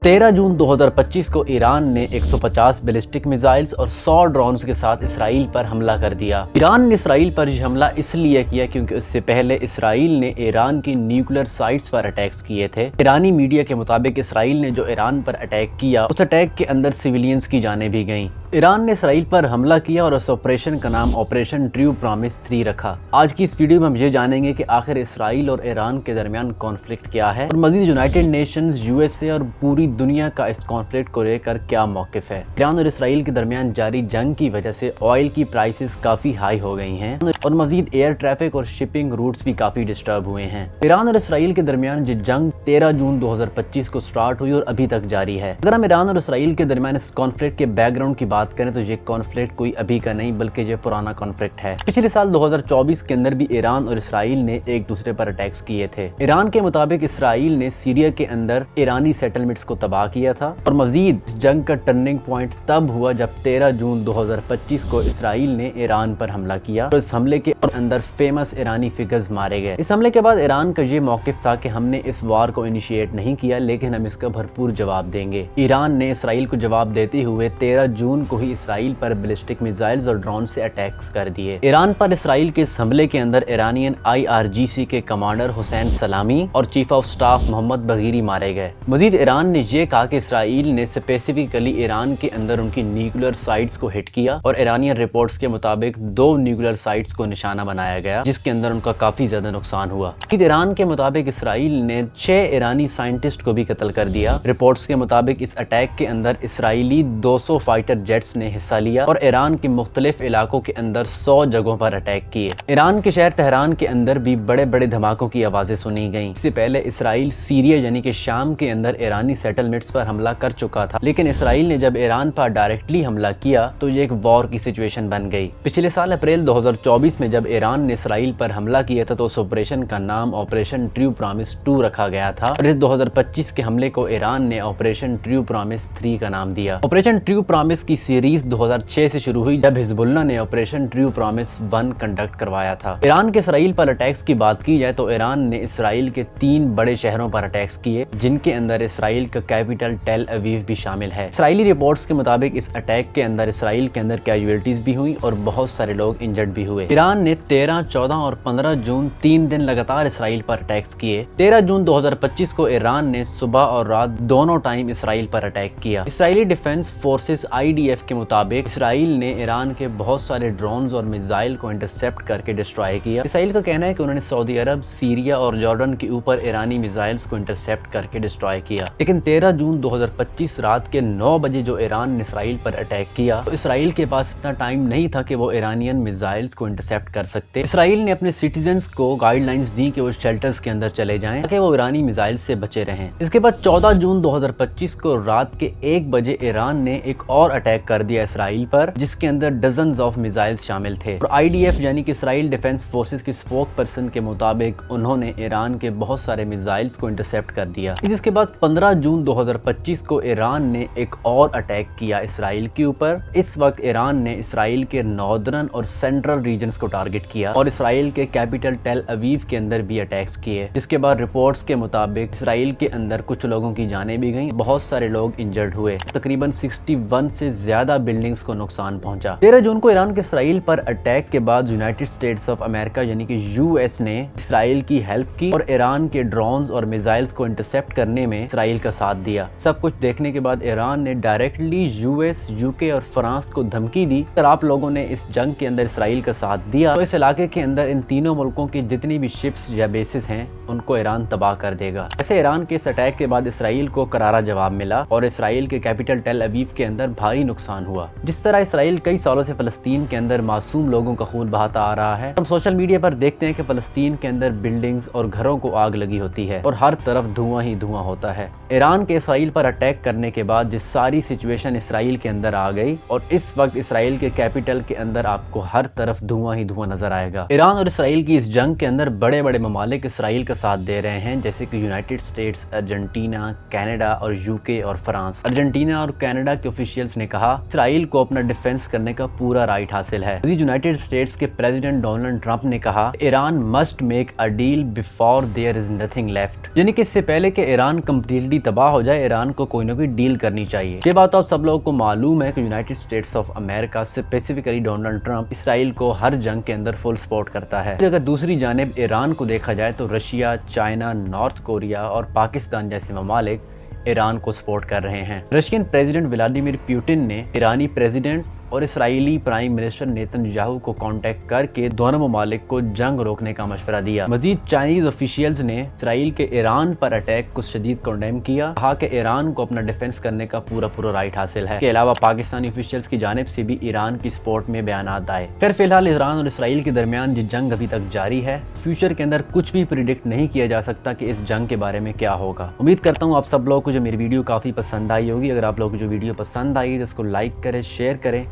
13 जून 2025 को ईरान ने 150 ballistic missiles और 100 ड्रोन्स के साथ इसराइल पर हमला कर दिया। ईरान ने इसराइल पर यह हमला इसलिए किया क्योंकि उससे पहले इसराइल ने ईरान की न्यूक्लियर साइट्स पर अटैक्स किए थे। ईरानी मीडिया के मुताबिक इसराइल ने जो ईरान पर अटैक किया, उस अटैक के अंदर सिविलियंस की जानें भी गईं। ईरान ने इसराइल पर हमला किया और उस ऑपरेशन का नाम ऑपरेशन ट्रू प्रॉमिस 3 रखा। आज की इस वीडियो में हम ये जानेंगे कि आखिर इसराइल और ईरान के दरमियान कॉन्फ्लिक्ट क्या है और मजीद यूनाइटेड नेशंस, यूएसए और पूरी दुनिया का इस कॉन्फ्लिक्ट को लेकर क्या मौकिफ है। ईरान और इसराइल के दरमियान जारी जंग की वजह से ऑयल की प्राइसेस काफी हाई हो गई हैं और मजीद एयर ट्रैफिक और शिपिंग रूट्स भी काफी डिस्टर्ब हुए हैं। ईरान और इसराइल के दरमियान ये जंग 13 जून 2025 को स्टार्ट हुई और अभी तक जारी है। अगर हम ईरान और इसराइल के दरमियान इस कॉन्फ्लिक्ट के बैकग्राउंड की बात करें तो ये कॉन्फ्लिक्ट कोई अभी का नहीं बल्कि ये पुराना कॉन्फ्लिक्ट है। पिछले साल 2024 के अंदर भी ईरान और इसराइल ने एक दूसरे पर अटैक्स किए थे। ईरान के मुताबिक इसराइल ने सीरिया के अंदर ईरानी सेटलमेंट्स को तबाह किया था और मजीद इस जंग का टर्निंग पॉइंट तब हुआ जब 13 जून 2025 को इसराइल ने ईरान पर हमला किया और इस हमले के अंदर फेमस ईरानी फिगर्स मारे गए। इस हमले के बाद ईरान का ये मौकिफ था कि हमने इस वार को इनिशिएट नहीं किया, लेकिन हम इसका भरपूर जवाब देंगे। ईरान ने इसराइल को जवाब देते हुए 13 जून को ही इसराइल पर बैलिस्टिक मिसाइल्स और ड्रोन से अटैक्स कर दिए। ईरान पर इसराइल के इस हमले के अंदर ईरानियन IRGC के कमांडर हुसैन सलामी और चीफ ऑफ स्टाफ मोहम्मद बगीरी मारे गए। मजीद ईरान ने यह कहा कि इसराइल ने स्पेसिफिकली ईरान के अंदर उनकी न्यूक्लियर साइट्स को हिट किया और ईरानियन रिपोर्ट्स के मुताबिक 2 न्यूक्लियर साइट्स को निशाना बनाया गया, जिसके अंदर उनका काफी ज्यादा नुकसान हुआ। ईरान के मुताबिक इसराइल ने 6 ईरानी साइंटिस्ट को भी कत्ल कर दिया। रिपोर्ट्स के मुताबिक इस अटैक के अंदर इसराइली 200 फाइटर जेट्स ने हिस्सा लिया और ईरान के मुख्तलिफ इलाकों के अंदर 100 जगहों पर अटैक किए। ईरान के शहर तेहरान के अंदर भी बड़े बड़े धमाकों की आवाजें सुनी गईं। इससे पहले इसराइल सीरिया यानी कि शाम के अंदर ईरानी सेटलमेंट्स पर हमला कर चुका था, लेकिन इसराइल ने जब ईरान पर डायरेक्टली हमला किया तो ये एक वॉर की सिचुएशन बन गई। पिछले साल अप्रैल 2024 में जब ईरान ने इसराइल पर हमला किया था तो उस ऑपरेशन का नाम ऑपरेशन ट्रू प्रॉमिस 2 रखा गया था और इस 2025 के हमले को ईरान ने ऑपरेशन ट्रू प्रॉमिस 3 का नाम दिया। ऑपरेशन ट्रू प्रॉमिस की सीरीज 2006 से शुरू हुई जब हिजबुल्लाह ने ऑपरेशन ट्रू प्रॉमिस 1 कंडक्ट करवाया था। ईरान के इसराइल पर अटैक्स की बात की जाए तो ईरान ने इसराइल के 3 बड़े शहरों पर अटैक्स किए, जिनके अंदर इसराइल का कैपिटल टेल अवीव भी शामिल है। इसराइली रिपोर्ट्स के मुताबिक इस अटैक के अंदर इसराइल के अंदर कैजुअलिटीज भी हुई और बहुत सारे लोग इंजर्ड भी हुए। ईरान ने 13, 14 और 15 जून 3 दिन लगातार इसराइल पर अटैक्स किए। 13 जून 2025 को ईरान ने सुबह और रात दोनों टाइम इसराइल पर अटैक किया। इसराइली डिफेंस फोर्सेस IDF के मुताबिक इसराइल ने ईरान के बहुत सारे ड्रोन्स और मिसाइल को इंटरसेप्ट करके डिस्ट्रॉय किया। इसराइल का कहना है कि उन्होंने सऊदी अरब, सीरिया और जॉर्डन के ऊपर ईरानी मिसाइल्स को इंटरसेप्ट करके डिस्ट्रॉय किया। लेकिन 13 जून 2025 रात के 9 बजे जो ईरान ने इसराइल पर अटैक किया तो इसराइल के पास इतना टाइम नहीं था कि वो ईरानियन मिसाइल्स को इंटरसेप्ट कर सकते। इसराइल ने अपने सिटीजन्स को गाइडलाइंस दी कि वो शेल्टर्स के अंदर चले जाएं ताकि वो ईरानी मिसाइल से बचे रहें। इसके बाद 14 जून 2025 को रात के 1 बजे ईरान ने एक और अटैक कर दिया इसराइल पर, जिसके अंदर डजन्स ऑफ मिसाइल्स शामिल थे और IDF यानी कि इसराइल डिफेंस फोर्सेस की स्पोक पर्सन के मुताबिक उन्होंने ईरान के बहुत सारे मिसाइल्स को इंटरसेप्ट कर दिया। इसके बाद 15 जून 2025 को ईरान ने एक और अटैक किया इसराइल के ऊपर। इस वक्त ईरान ने इसराइल के नॉर्दर्न और सेंट्रल रीजन्स को टारगेट किया और इसराइल के कैपिटल टेल अवीव के अंदर भी अटैक्स किए। इसके बाद रिपोर्ट्स के मुताबिक इसराइल के अंदर कुछ लोगों की जानें भी गईं, बहुत सारे लोग इंजर्ड हुए। तकरीबन 61 से ज्यादा बिल्डिंग्स को नुकसान पहुंचा। 13 जून को ईरान के इसराइल पर अटैक के बाद यूनाइटेड स्टेट्स ऑफ अमेरिका यानी कि US ने इसराइल की हेल्प की और ईरान के ड्रोन्स और मिसाइल्स को इंटरसेप्ट करने में इसराइल का साथ दिया। सब कुछ देखने के बाद ईरान ने डायरेक्टली US, UK और फ्रांस को धमकी दी अगर आप लोगों ने इस जंग के अंदर इसराइल का साथ दिया तो इस इलाके के अंदर इन तीनों मुल्कों की जितनी भी शिप्स या बेसिस हैं उनको ईरान तबाह कर देगा। ऐसे ईरान के इस अटैक के बाद इसराइल को करारा जवाब मिला और इसराइल के कैपिटल टेल अवीव के अंदर भारी नुकसान हुआ। जिस तरह इसराइल कई सालों से फलस्तीन के अंदर मासूम लोगों का खून बहाता आ रहा है, हम सोशल मीडिया पर देखते हैं कि फलस्तीन के अंदर बिल्डिंग्स और घरों को आग लगी होती है और हर तरफ धुआं ही धुआं होता है। ईरान के इसराइल पर अटैक करने के बाद जिस सारी सिचुएशन इसराइल के अंदर आ गई और इस वक्त इसराइल के कैपिटल के अंदर आपको हर तरफ धुआं ही धुआं नजर आएगा। ईरान और इसराइल की इस जंग के अंदर बड़े बड़े ममालिक इसराइल का साथ दे रहे हैं, जैसे कि यूनाइटेड स्टेट्स, अर्जेंटीना, कनाडा और UK और फ्रांस। अर्जेंटीना और कनाडा के ऑफिशियल्स ने कहा اسرائیل کو اپنا ڈیفینس کرنے کا پورا رائٹ حاصل ہے۔ یونائٹڈ اسٹیٹس کے پریزیڈنٹ ڈونلڈ ٹرمپ نے کہا Iran must make a deal before there is nothing left, یعنی کہ اس سے پہلے کہ ایران کمپلیٹلی تباہ ہو جائے ایران کو کوئی نہ کوئی ڈیل کرنی چاہیے۔ یہ بات آپ سب لوگوں کو معلوم ہے کہ United States of America specifically Donald Trump اسرائیل کو ہر جنگ کے اندر فل سپورٹ کرتا ہے۔ اگر دوسری جانب ایران کو دیکھا جائے تو رشیا، چائنا، نارتھ کوریا اور پاکستان جیسے ممالک ایران کو سپورٹ کر رہے ہیں۔ رشین پریزیڈنٹ ولادیمیر پوٹن نے ایرانی پریزیڈنٹ اور اسرائیلی پرائم منسٹر نیتن یاہو کو کانٹیکٹ کر کے دونوں ممالک کو جنگ روکنے کا مشورہ دیا۔ مزید چائنیز آفیشیلز نے اسرائیل کے ایران پر اٹیک کو شدید کنڈیم کیا، کہا کہ ایران کو اپنا ڈیفینس کرنے کا پورا رائٹ حاصل ہے۔ اس کے علاوہ پاکستانی آفیشیلز کی جانب سے بھی ایران کی سپورٹ میں بیانات آئے۔ پھر فی الحال ایران اور اسرائیل کے درمیان یہ جنگ ابھی تک جاری ہے۔ فیوچر کے اندر کچھ بھی پریڈکٹ نہیں کیا جا سکتا کہ اس جنگ کے بارے میں کیا ہوگا۔ امید کرتا ہوں آپ سب لوگوں کو جو میری ویڈیو کافی پسند آئی ہوگی۔ اگر آپ لوگوں کو جو ویڈیو پسند آئی تو اس کو لائک کریں، شیئر کریں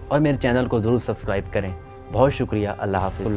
اور میرے چینل کو ضرور سبسکرائب کریں۔ بہت شکریہ۔ اللہ حافظ۔